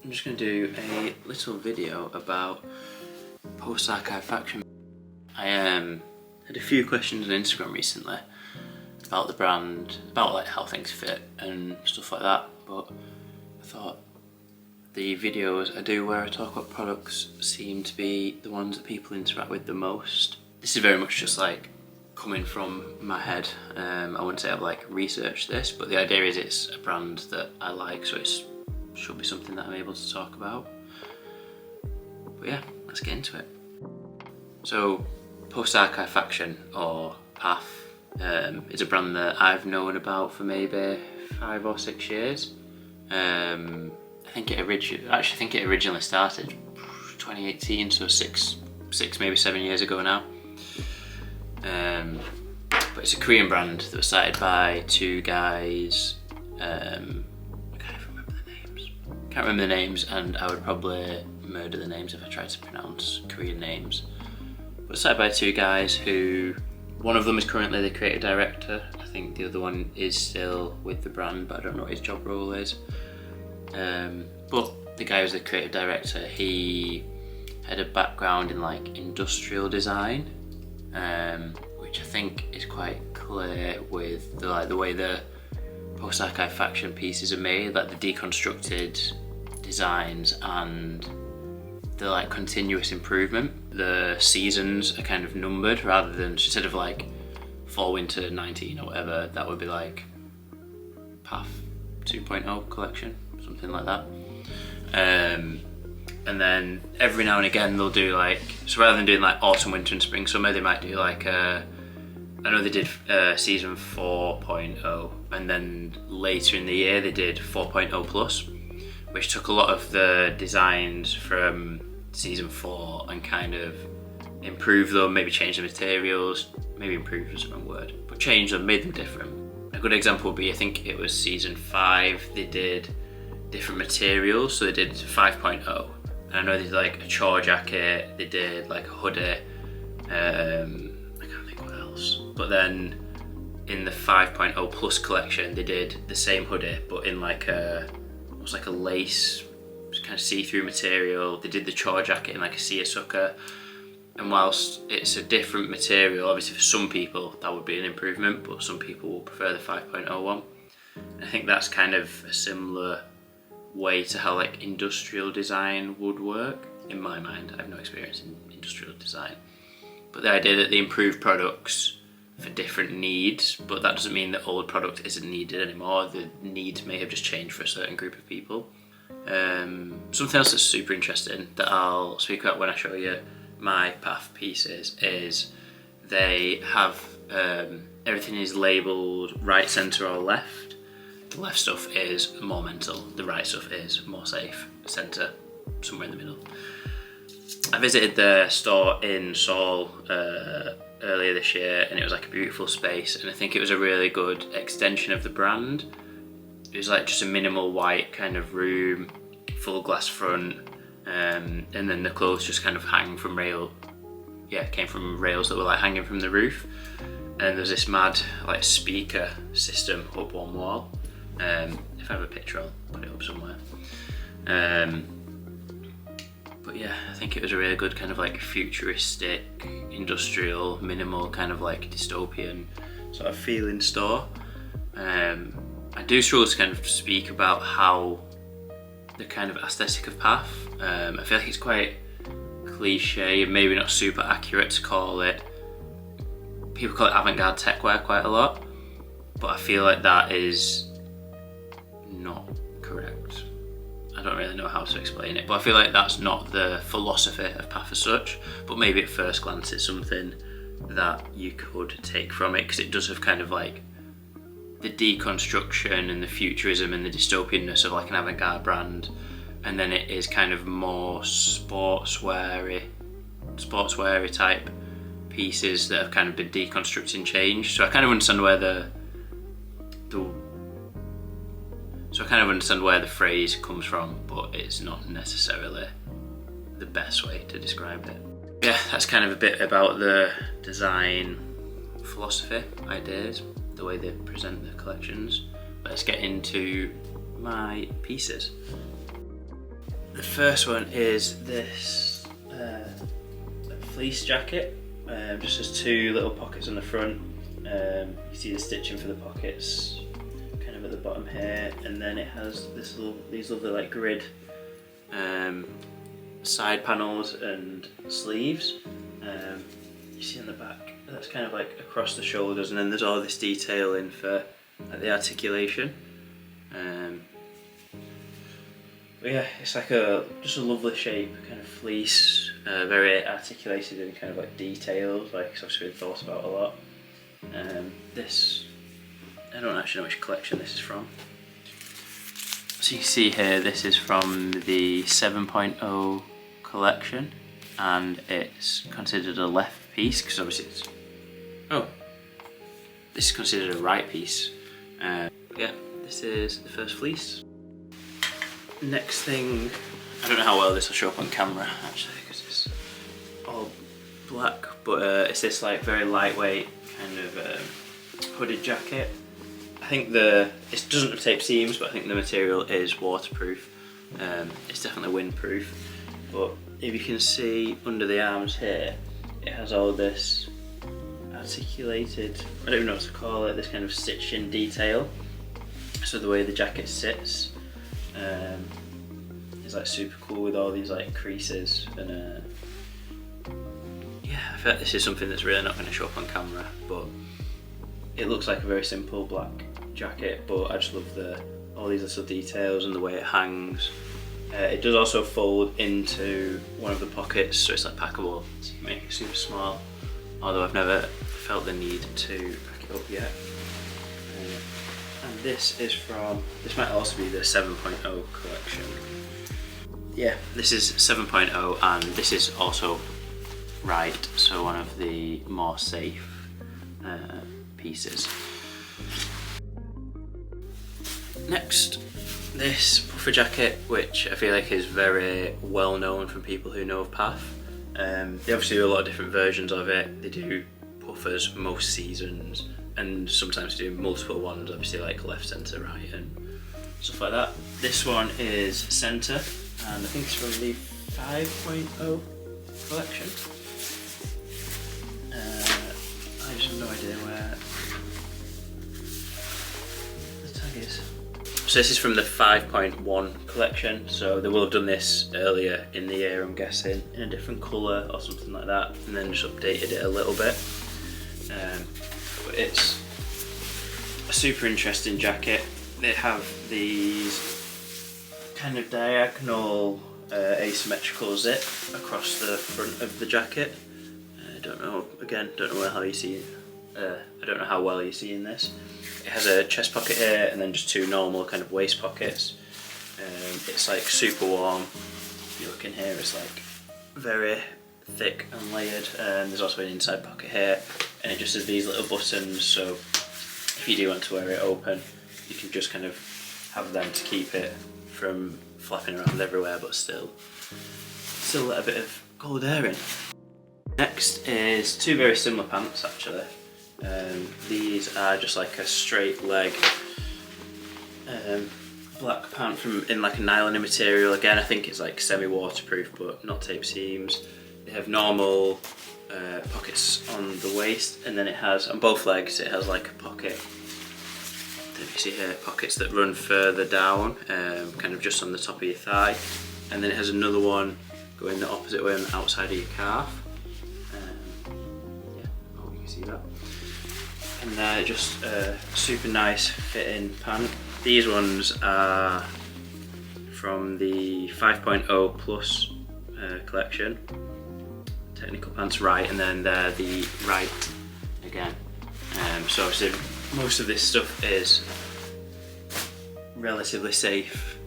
I'm just going to do a little video about post-archive faction. I had a few questions on Instagram recently about the brand, about like how things fit and stuff like that, but I thought the videos I do where I talk about products seem to be the ones that people interact with the most. This is very much just like coming from my head. I wouldn't say I've like researched this, but the idea is it's a brand that I like, so it should be something that I'm able to talk about. But yeah, let's get into it. So post-archive faction, or PAF, is a brand that I've known about for maybe 5 or 6 years. I think it originally started 2018, so six maybe 7 years ago now. But it's a Korean brand that was started by 2 guys. I can't remember the names, and I would probably murder the names if I tried to pronounce Korean names. But started by 2 guys who, one of them is currently the creative director. I think the other one is still with the brand, but I don't know what his job role is. But the guy who's the creative director, he had a background in like industrial design, which I think is quite clear with the way the post-archive faction pieces are made, like the deconstructed designs and the like continuous improvement. The seasons are kind of numbered rather than, instead of like fall winter 19 or whatever, that would be like PAF 2.0 collection, something like that. And then every now and again they'll do like, so rather than doing like autumn, winter and spring, summer, they might do like I know they did season 4.0, and then later in the year they did 4.0 plus, which took a lot of the designs from season 4 and kind of improved them, maybe changed the materials, maybe improved is the wrong word, but changed them, made them different. A good example would be, I think it was season 5, they did different materials, so they did 5.0, and I know they did like a chore jacket, they did like a hoodie, I can't think what else, but then in the 5.0 plus collection they did the same hoodie but in like almost like a lace kind of see-through material. They did the chore jacket in like a seersucker, and whilst it's a different material, obviously for some people that would be an improvement, but some people will prefer the 5.0 one. And I think that's kind of a similar way to how like industrial design would work, in my mind. I have no experience in industrial design, but the idea that they improve products for different needs, but that doesn't mean that old product isn't needed anymore. The need may have just changed for a certain group of people. Something else that's super interesting that I'll speak about when I show you my PAF pieces is they have everything is labelled right, centre or left. The left stuff is more mental, the right stuff is more safe, centre somewhere in the middle. I visited the store in Seoul earlier this year, and it was like a beautiful space, and I think it was a really good extension of the brand. It was like just a minimal white kind of room, full glass front, and then the clothes just kind of hang from came from rails that were like hanging from the roof. And there's this mad like speaker system up one wall. If I have a picture, I'll put it up somewhere. But yeah, I think it was a really good kind of like futuristic, industrial, minimal kind of like dystopian sort of feeling store. I do struggle to kind of speak about how the kind of aesthetic of PAF. I feel like it's quite cliche and maybe not super accurate to call it. People call it avant-garde tech wear quite a lot, but I feel like that is not correct. I don't really know how to explain it, but I feel like that's not the philosophy of PAF as such, but maybe at first glance it's something that you could take from it, because it does have kind of like the deconstruction and the futurism and the dystopianness of like an avant-garde brand, and then it is kind of more sportsweary type pieces that have kind of been deconstructed and changed. So I kind of understand where the phrase comes from, but it's not necessarily the best way to describe it. Yeah, that's kind of a bit about the design philosophy, ideas, the way they present their collections. Let's get into my pieces. The first one is this Fleece Jacket. Just has two little pockets on the front. You see the stitching for the pockets kind of at the bottom here, and then it has these lovely like grid side panels and sleeves. You see on the back, that's kind of like across the shoulders, and then there's all this detailing for like the articulation. But yeah, it's like just a lovely shape, kind of fleece, very articulated and kind of like detailed, like it's obviously been thought about a lot. This, I don't actually know which collection this is from. So you can see here, this is from the 7.0 collection, and it's considered a left piece because obviously it's, this is considered a right piece. Yeah, this is the first fleece. Next thing, I don't know how well this will show up on camera actually because it's all black, but it's this like very lightweight kind of hooded jacket. I think it doesn't have tape seams, but I think the material is waterproof. It's definitely windproof, but if you can see under the arms here, it has all this articulated, I don't even know what to call it, this kind of stitched in detail. So the way the jacket sits is like super cool with all these like creases, and yeah, I feel like this is something that's really not going to show up on camera, but it looks like a very simple black jacket, but I just love all these little details and the way it hangs. It does also fold into one of the pockets, so it's like packable, so you can make it super small, although I've never felt the need to pack it up yet. And this might also be the 7.0 collection. Yeah, this is 7.0, and this is also right, so one of the more safe pieces. Next, this puffer jacket, which I feel like is very well known from people who know of PAF. They obviously do a lot of different versions of it. They do puffers most seasons, and sometimes do multiple ones, obviously like left, centre, right and stuff like that. This one is centre, and I think it's from the 5.0 collection. I just have no idea where the tag is. So this is from the 5.1 collection, so they will have done this earlier in the year, I'm guessing, in a different colour or something like that, and then just updated it a little bit. But it's a super interesting jacket. They have these kind of diagonal asymmetrical zip across the front of the jacket. I don't know how you see it. I don't know how well you're seeing this. It has a chest pocket here and then just two normal kind of waist pockets. It's like super warm. If you look in here, it's like very thick and layered. There's also an inside pocket here, and it just has these little buttons, so if you do want to wear it open, you can just kind of have them to keep it from flapping around everywhere, but still let a bit of cold air in. Next is two very similar pants actually. These are just like a straight leg black pant in like a nylon material. Again, I think it's like semi-waterproof but not tape seams. They have normal pockets on the waist, and then it has, on both legs, it has like a pocket. You see here, pockets that run further down, kind of just on the top of your thigh, and then it has another one going the opposite way on the outside of your calf. Yeah, I hope you can see that. And they're just a super nice fitting pant. These ones are from the 5.0 plus collection. Technical pants right, and then they're the right again. So obviously most of this stuff is relatively safe.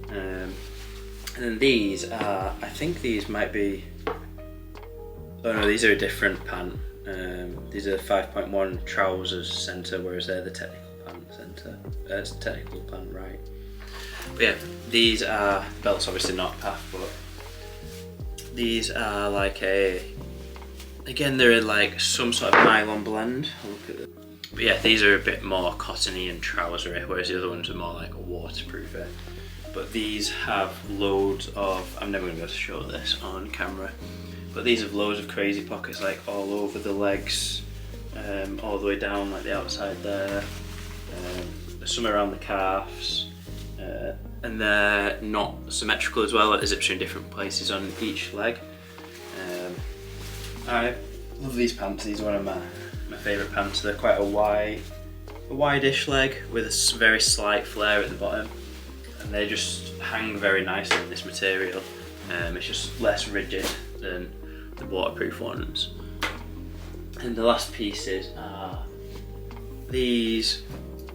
And then these are, I think these might be, oh no, these are a different pant. These are 5.1 trousers centre, whereas they're the technical pant centre. It's technical pant right. But yeah, these are belts, obviously not PAF, but these are like again they're in like some sort of nylon blend. Look at them. But yeah, these are a bit more cottony and trousery, whereas the other ones are more like waterproofy. but these have loads of, I'm never going to be able to show this on camera, but these have loads of crazy pockets like all over the legs, all the way down like the outside there, some around the calves, and they're not symmetrical as well, like the zips are in different places on each leg. I love these pants. These are one of my favourite pants. They're quite a wide-ish leg with a very slight flare at the bottom, and they just hang very nicely in this material. It's just less rigid than the waterproof ones. And the last pieces are these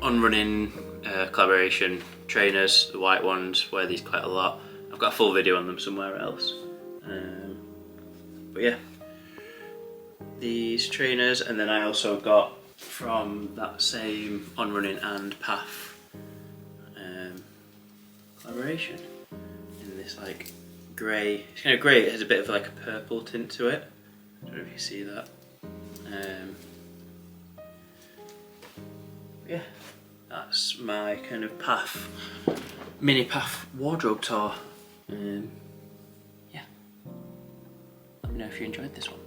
On Running collaboration trainers, the white ones. Wear these quite a lot. I've got a full video on them somewhere else. But yeah, these trainers, and then I also got from that same On Running and PAF collaboration in this like grey, it's kind of grey, it has a bit of like a purple tint to it. I don't know if you see that. Yeah, that's my kind of PAF, mini PAF wardrobe tour. Yeah, let me know if you enjoyed this one.